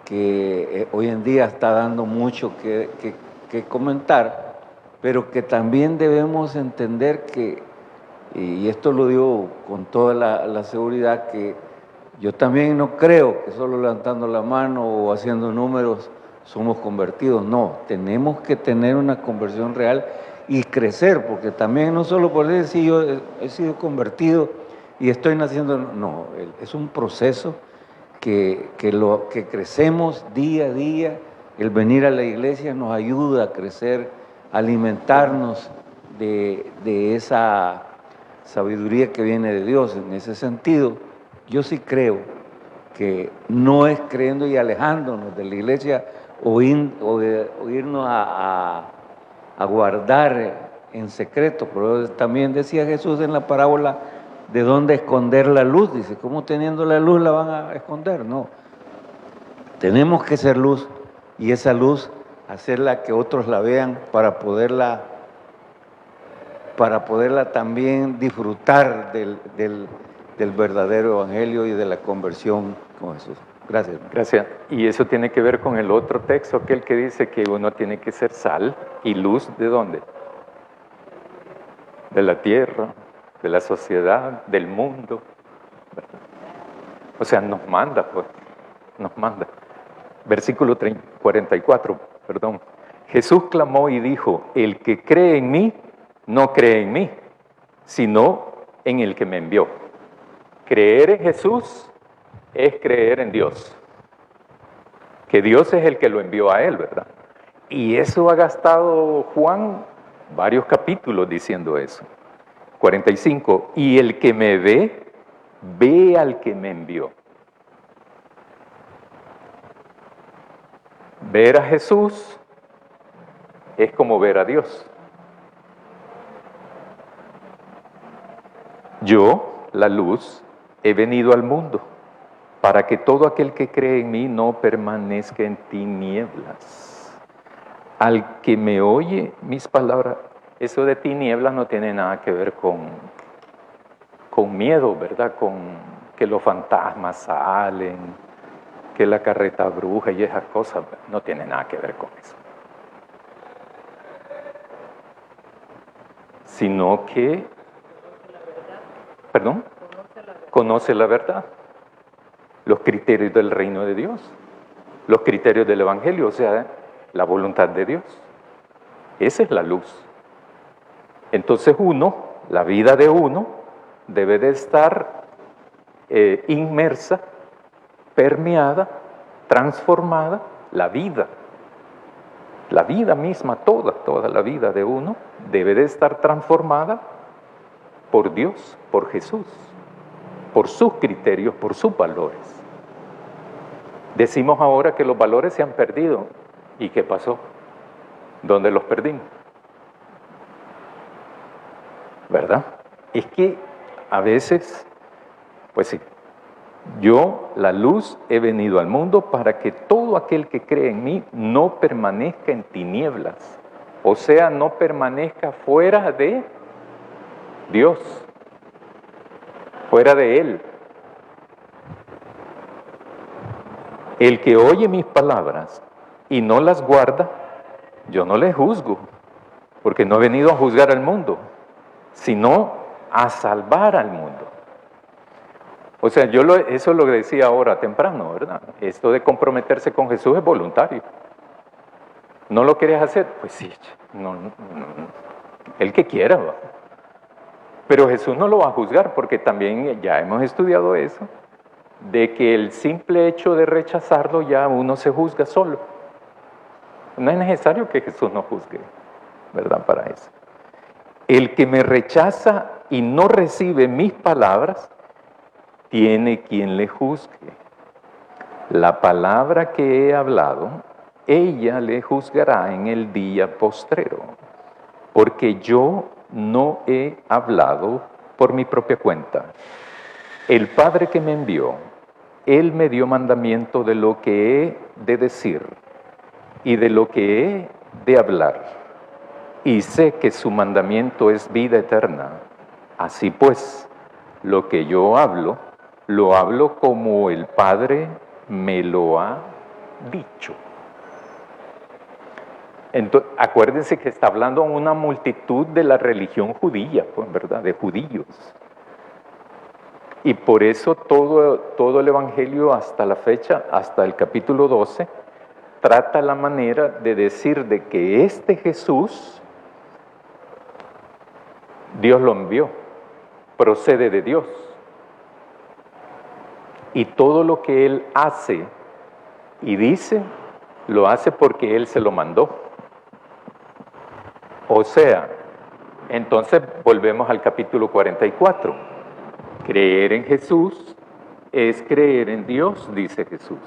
que hoy en día está dando mucho que comentar, pero que también debemos entender que, y esto lo digo con toda la seguridad, que yo también no creo que solo levantando la mano o haciendo números somos convertidos. No, tenemos que tener una conversión real y crecer, porque también no solo por decir yo he sido convertido, y estoy naciendo. No, es un proceso que crecemos día a día. El venir a la iglesia nos ayuda a crecer, a alimentarnos de esa sabiduría que viene de Dios. En ese sentido, yo sí creo que no es creyendo y alejándonos de la iglesia o irnos a guardar en secreto. Pero también decía Jesús en la parábola de dónde esconder la luz. Dice, ¿cómo teniendo la luz la van a esconder? No, tenemos que ser luz, y esa luz hacerla que otros la vean para poderla también disfrutar del verdadero evangelio y de la conversión con Jesús. Gracias. Gracias. Y eso tiene que ver con el otro texto, aquel que dice que uno tiene que ser sal y luz. ¿De dónde? De la tierra, de la sociedad, del mundo. O sea, nos manda, pues, nos manda. Versículo 44, perdón. Jesús clamó y dijo, el que cree en mí, no cree en mí, sino en el que me envió. Creer en Jesús es creer en Dios. Que Dios es el que lo envió a él, ¿verdad? Y eso ha gastado Juan varios capítulos diciendo eso. 45, y el que me ve, ve al que me envió. Ver a Jesús es como ver a Dios. Yo, la luz, he venido al mundo para que todo aquel que cree en mí no permanezca en tinieblas. Al que me oye mis palabras, eso de tinieblas no tiene nada que ver con miedo, ¿verdad? Con que los fantasmas salen, que la carreta bruja y esas cosas, no tiene nada que ver con eso. Sino que, ¿perdón? Conoce la verdad. Los criterios del reino de Dios, los criterios del evangelio, o sea, la voluntad de Dios. Esa es la luz. Entonces la vida de uno, debe de estar inmersa, permeada, transformada, la vida misma, toda la vida de uno, debe de estar transformada por Dios, por Jesús, por sus criterios, por sus valores. Decimos ahora que los valores se han perdido. ¿Y qué pasó? ¿Dónde los perdimos? ¿Verdad? Es que a veces, pues sí, yo, la luz, he venido al mundo para que todo aquel que cree en mí no permanezca en tinieblas. O sea, no permanezca fuera de Dios, fuera de Él. El que oye mis palabras y no las guarda, yo no le juzgo, porque no he venido a juzgar al mundo, sino a salvar al mundo. O sea, eso lo decía ahora temprano, ¿verdad? Esto de comprometerse con Jesús es voluntario. ¿No lo quieres hacer? Pues sí, no, el que quiera, ¿va? Pero Jesús no lo va a juzgar, porque también ya hemos estudiado eso, de que el simple hecho de rechazarlo ya uno se juzga solo. No es necesario que Jesús nos juzgue, ¿verdad? Para eso. El que me rechaza y no recibe mis palabras, tiene quien le juzgue. La palabra que he hablado, ella le juzgará en el día postrero, porque yo no he hablado por mi propia cuenta. El Padre que me envió, Él me dio mandamiento de lo que he de decir y de lo que he de hablar. Y sé que su mandamiento es vida eterna. Así pues, lo que yo hablo, lo hablo como el Padre me lo ha dicho. Entonces, acuérdense que está hablando a una multitud de la religión judía, pues, ¿verdad? De judíos. Y por eso todo el Evangelio hasta la fecha, hasta el capítulo 12, trata la manera de decir de que este Jesús, Dios lo envió, procede de Dios. Y todo lo que Él hace y dice, lo hace porque Él se lo mandó. O sea, entonces volvemos al capítulo 44. Creer en Jesús es creer en Dios, dice Jesús.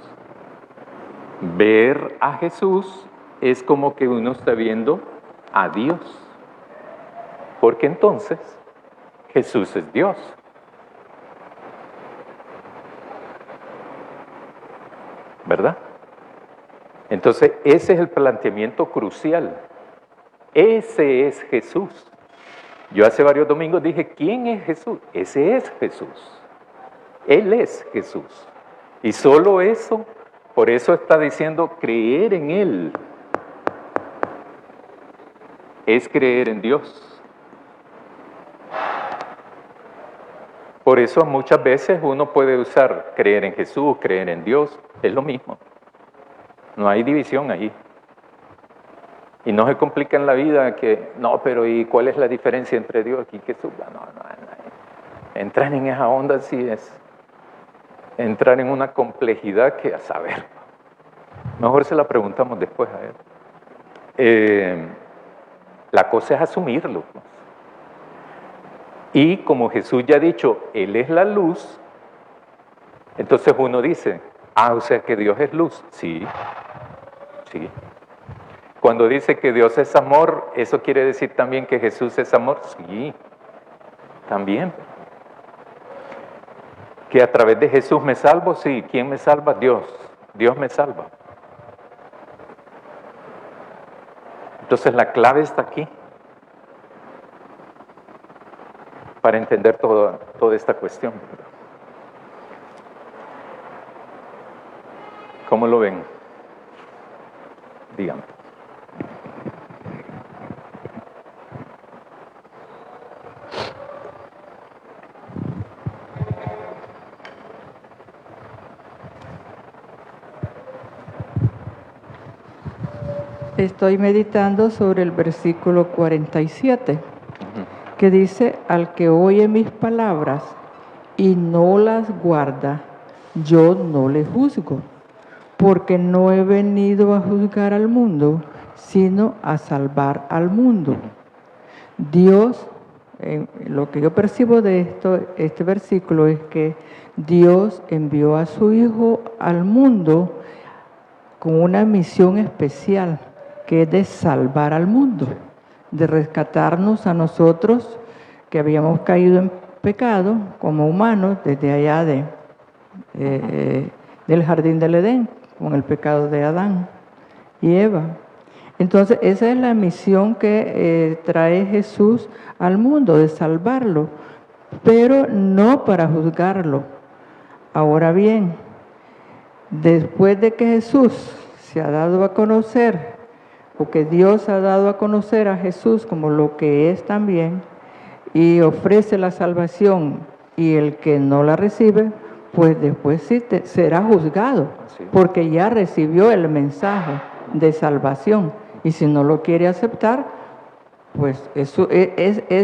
Ver a Jesús es como que uno está viendo a Dios. Porque entonces Jesús es Dios. ¿Verdad? Entonces ese es el planteamiento crucial. Ese es Jesús. Yo hace varios domingos dije, ¿quién es Jesús? Ese es Jesús. Él es Jesús. Y solo eso, por eso está diciendo creer en Él. Es creer en Dios. Por eso muchas veces uno puede usar creer en Jesús, creer en Dios, es lo mismo. No hay división ahí. Y no se complica en la vida que, no, pero ¿y cuál es la diferencia entre Dios y Jesús? No. Entrar en esa onda sí es entrar en una complejidad que a saber. Mejor se la preguntamos después a Él. La cosa es asumirlo. Pues. Y como Jesús ya ha dicho, Él es la luz, entonces uno dice, o sea que Dios es luz. Sí. Cuando dice que Dios es amor, ¿eso quiere decir también que Jesús es amor? Sí, también. Que a través de Jesús me salvo, sí. ¿Quién me salva? Dios. Dios me salva. Entonces la clave está aquí. Para entender toda esta cuestión. ¿Cómo lo ven? Díganme. Estoy meditando sobre el versículo 47, que dice, al que oye mis palabras y no las guarda, yo no le juzgo, porque no he venido a juzgar al mundo, sino a salvar al mundo. Dios, lo que yo percibo de este versículo es que Dios envió a su Hijo al mundo con una misión especial, que es de salvar al mundo, de rescatarnos a nosotros que habíamos caído en pecado como humanos desde allá del jardín del Edén, con el pecado de Adán y Eva. Entonces esa es la misión que trae Jesús al mundo, de salvarlo, pero no para juzgarlo. Ahora bien, después de que Jesús se ha dado a conocer, o que Dios ha dado a conocer a Jesús como lo que es también, y ofrece la salvación, y el que no la recibe, pues después sí será juzgado, porque ya recibió el mensaje de salvación, y si no lo quiere aceptar, pues es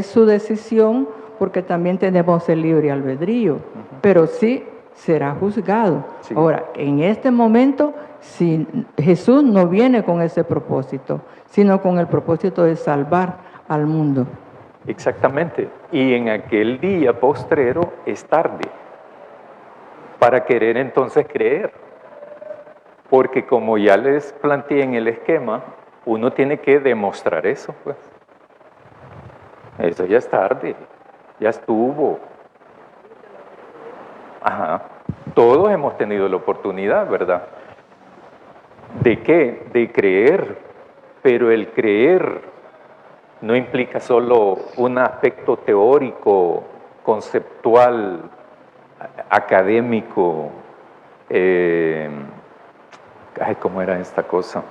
su decisión, porque también tenemos el libre albedrío, pero sí será juzgado. Sí. Ahora, en este momento, si Jesús no viene con ese propósito, sino con el propósito de salvar al mundo. Exactamente. Y en aquel día postrero es tarde para querer entonces creer. Porque como ya les planteé en el esquema, uno tiene que demostrar eso, pues. Eso ya es tarde, ya estuvo. Ajá. Todos hemos tenido la oportunidad, ¿verdad? ¿De qué? De creer. Pero el creer no implica solo un aspecto teórico, conceptual, académico. ¿Cómo era esta cosa?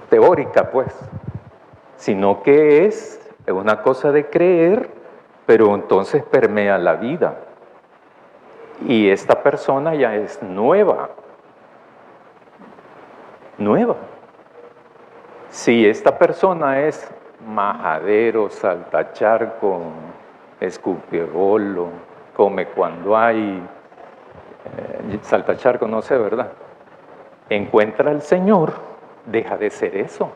Teórica, pues. Sino que es una cosa de creer, pero entonces permea la vida. Y esta persona ya es nueva. Nueva. Si esta persona es majadero, saltacharco, escupirolo, come cuando hay saltacharco, no sé, ¿verdad? Encuentra al Señor, deja de ser eso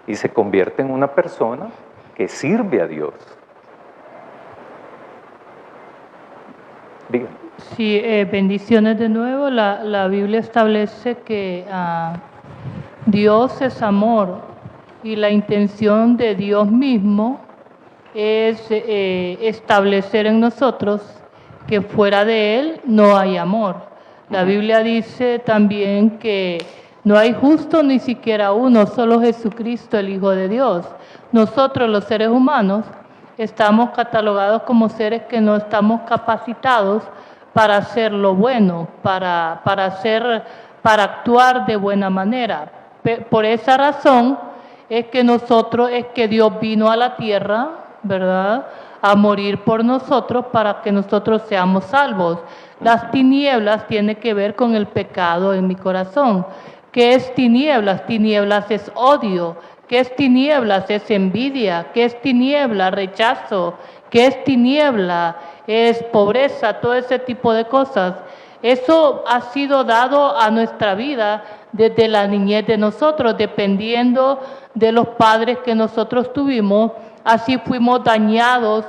y se convierte en una persona que sirve a Dios. Diga. Sí, bendiciones de nuevo. La Biblia establece que Dios es amor y la intención de Dios mismo es establecer en nosotros que fuera de Él no hay amor. La Biblia dice también que no hay justo ni siquiera uno, solo Jesucristo, el Hijo de Dios. Nosotros, los seres humanos, estamos catalogados como seres que no estamos capacitados para hacer lo bueno, para actuar de buena manera. Por esa razón es que Dios vino a la tierra, ¿verdad?, a morir por nosotros para que nosotros seamos salvos. Las tinieblas tienen que ver con el pecado en mi corazón. ¿Qué es tinieblas? Tinieblas es odio. ¿Qué es tinieblas? Es envidia. ¿Qué es tiniebla? Rechazo. ¿Qué es tiniebla? Es pobreza, todo ese tipo de cosas. Eso ha sido dado a nuestra vida desde la niñez de nosotros, dependiendo de los padres que nosotros tuvimos. Así fuimos dañados,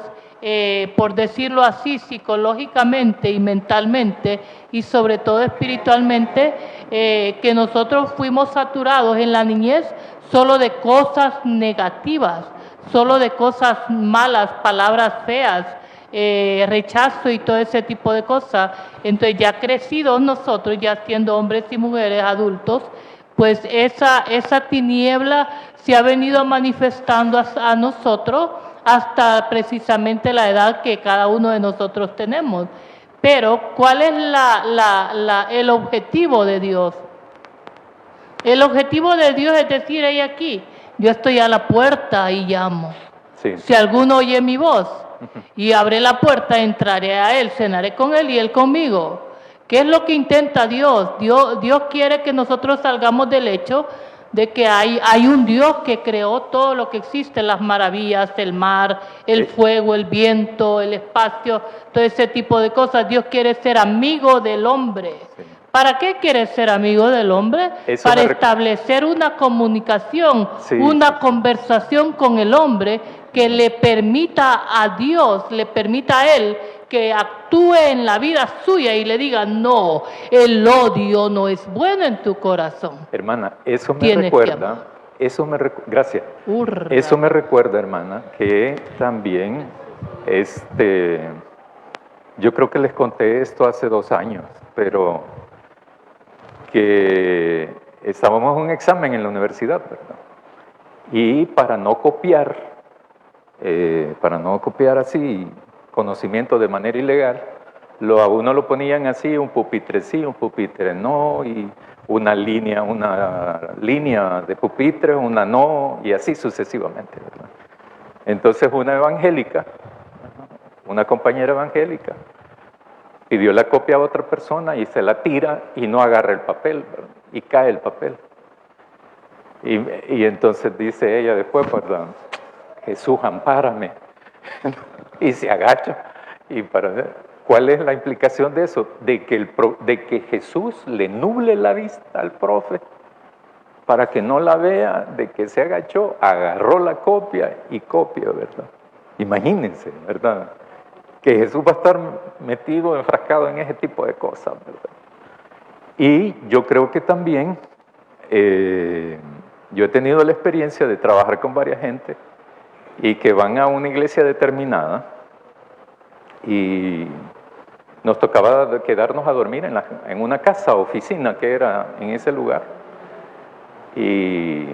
por decirlo así, psicológicamente y mentalmente, y sobre todo espiritualmente, que nosotros fuimos saturados en la niñez solo de cosas negativas, solo de cosas malas, palabras feas, rechazo y todo ese tipo de cosas. Entonces ya crecidos nosotros, ya siendo hombres y mujeres adultos, pues esa tiniebla se ha venido manifestando a nosotros hasta precisamente la edad que cada uno de nosotros tenemos. Pero, ¿cuál es el objetivo de Dios? El objetivo de Dios es decir, ahí aquí, yo estoy a la puerta y llamo. Sí. Si alguno oye mi voz y abre la puerta, entraré a Él, cenaré con Él y Él conmigo. ¿Qué es lo que intenta Dios? Dios quiere que nosotros salgamos del hecho de que hay un Dios que creó todo lo que existe, las maravillas, el mar, el fuego, el viento, el espacio, todo ese tipo de cosas. Dios quiere ser amigo del hombre. Sí. ¿Para qué quiere ser amigo del hombre? Para establecer una comunicación, sí, una conversación con el hombre que le permita a Dios, le permita a Él que actúe en la vida suya y le diga, no, el odio no es bueno en tu corazón. Hermana, eso me recuerda, gracias. Eso me recuerda, hermana, que también, yo creo que les conté esto hace 2 años, pero que estábamos en un examen en la universidad, ¿verdad? Y para no copiar así conocimiento de manera ilegal, a uno lo ponían así, un pupitre sí, un pupitre no, y una línea de pupitre, una no, y así sucesivamente, ¿verdad? Entonces una compañera evangélica, pidió la copia a otra persona y se la tira y no agarra el papel, ¿verdad? Y cae el papel. Y entonces dice ella después, ¿verdad?, Jesús, ampárame. Y se agacha. ¿Cuál es la implicación de eso? De que Jesús le nuble la vista al profe para que no la vea, de que se agachó, agarró la copia y copia, ¿verdad? Imagínense, ¿verdad?, que Jesús va a estar metido, enfrascado en ese tipo de cosas, ¿verdad? Y yo creo que también, yo he tenido la experiencia de trabajar con varias gente y que van a una iglesia determinada y nos tocaba quedarnos a dormir en una casa, oficina que era en ese lugar, y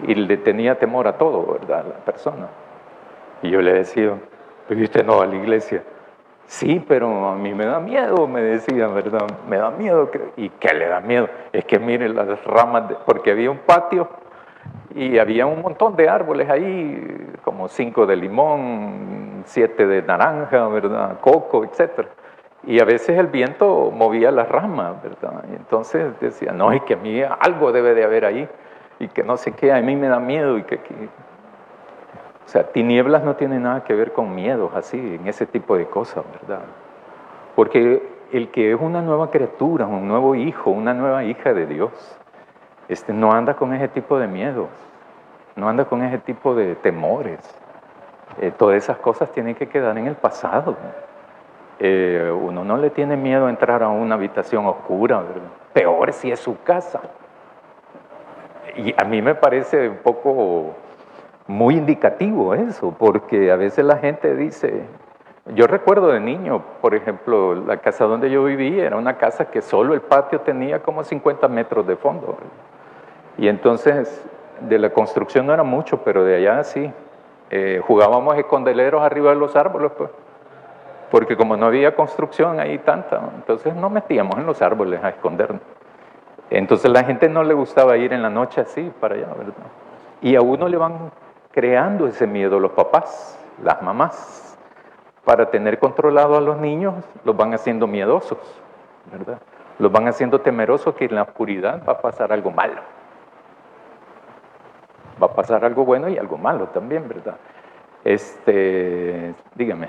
le tenía temor a todo, ¿verdad?, la persona. Y yo le decía, pero usted no va a la iglesia. Sí, pero a mí me da miedo, me decían, ¿verdad? Me da miedo. ¿Y qué le da miedo? Es que mire las ramas, porque había un patio y había un montón de árboles ahí, como 5 de limón, 7 de naranja, ¿verdad?, coco, etc. Y a veces el viento movía las ramas, ¿verdad? Y entonces decía, no, es que a mí algo debe de haber ahí, y que no sé qué, a mí me da miedo, y que O sea, tinieblas no tiene nada que ver con miedos, así, en ese tipo de cosas, ¿verdad? Porque el que es una nueva criatura, un nuevo hijo, una nueva hija de Dios, no anda con ese tipo de miedos, no anda con ese tipo de temores. Todas esas cosas tienen que quedar en el pasado. Uno no le tiene miedo a entrar a una habitación oscura, ¿verdad? Peor si es su casa. Y a mí me parece un poco muy indicativo eso, porque a veces la gente dice, yo recuerdo de niño, por ejemplo, la casa donde yo viví era una casa que solo el patio tenía como 50 metros de fondo, ¿verdad? Y entonces de la construcción no era mucho, pero de allá sí, jugábamos escondeleros arriba de los árboles, pues, porque como no había construcción ahí tanta, entonces nos metíamos en los árboles a escondernos. Entonces la gente no le gustaba ir en la noche así para allá, ¿verdad? Y a uno le van creando ese miedo los papás, las mamás, para tener controlado a los niños, los van haciendo miedosos, ¿verdad? Los van haciendo temerosos que en la oscuridad va a pasar algo malo. Va a pasar algo bueno y algo malo también, ¿verdad? Dígame.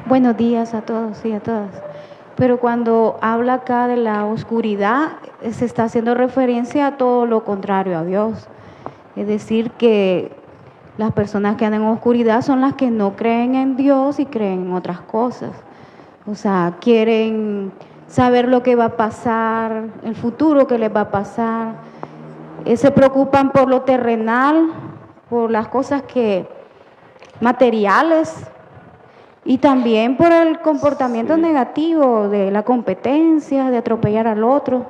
Buenos días a todos y a todas. Pero cuando habla acá de la oscuridad, se está haciendo referencia a todo lo contrario a Dios. Es decir, que las personas que andan en oscuridad son las que no creen en Dios y creen en otras cosas. O sea, quieren saber lo que va a pasar, el futuro que les va a pasar. Se preocupan por lo terrenal, por las cosas materiales, y también por el comportamiento negativo de la competencia, de atropellar al otro.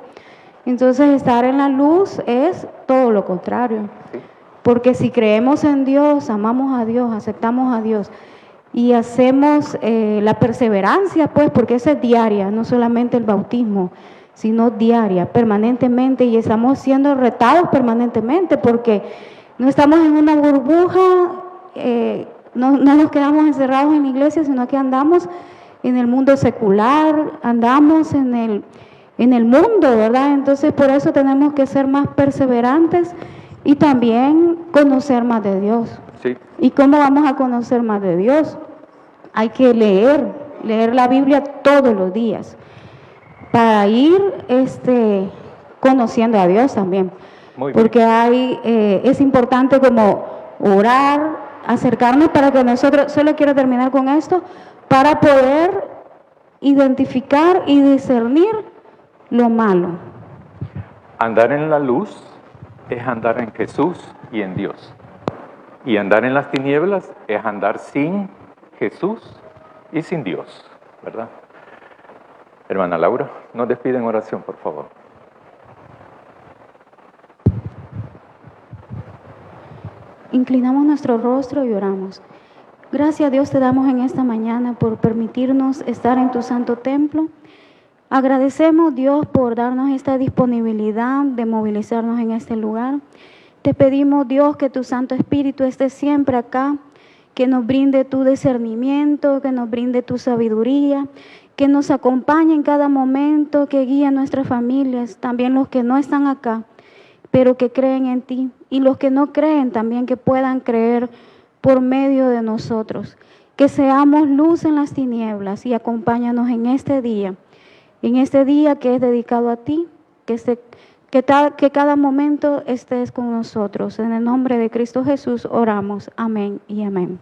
Entonces, estar en la luz es todo lo contrario. Porque si creemos en Dios, amamos a Dios, aceptamos a Dios y hacemos la perseverancia, pues, porque esa es diaria, no solamente el bautismo, sino diaria, permanentemente, y estamos siendo retados permanentemente porque no estamos en una burbuja, no nos quedamos encerrados en la iglesia, sino que andamos en el mundo secular, andamos en el mundo, ¿verdad? Entonces, por eso tenemos que ser más perseverantes y también conocer más de Dios. Sí. ¿Y cómo vamos a conocer más de Dios? Hay que leer la Biblia todos los días para ir conociendo a Dios también. Muy bien. Porque es importante como orar, acercarnos para que nosotros, solo quiero terminar con esto, para poder identificar y discernir lo malo. Andar en la luz es andar en Jesús y en Dios. Y andar en las tinieblas es andar sin Jesús y sin Dios, ¿verdad? Hermana Laura, nos despide en oración, por favor. Inclinamos nuestro rostro y oramos. Gracias a Dios te damos en esta mañana por permitirnos estar en tu santo templo. Agradecemos, Dios, por darnos esta disponibilidad de movilizarnos en este lugar. Te pedimos, Dios, que tu Santo Espíritu esté siempre acá, que nos brinde tu discernimiento, que nos brinde tu sabiduría, que nos acompañe en cada momento, que guíe a nuestras familias, también los que no están acá, pero que creen en ti, y los que no creen también que puedan creer por medio de nosotros. Que seamos luz en las tinieblas y acompáñanos en este día que es dedicado a ti, que cada momento estés con nosotros. En el nombre de Cristo Jesús oramos. Amén y amén.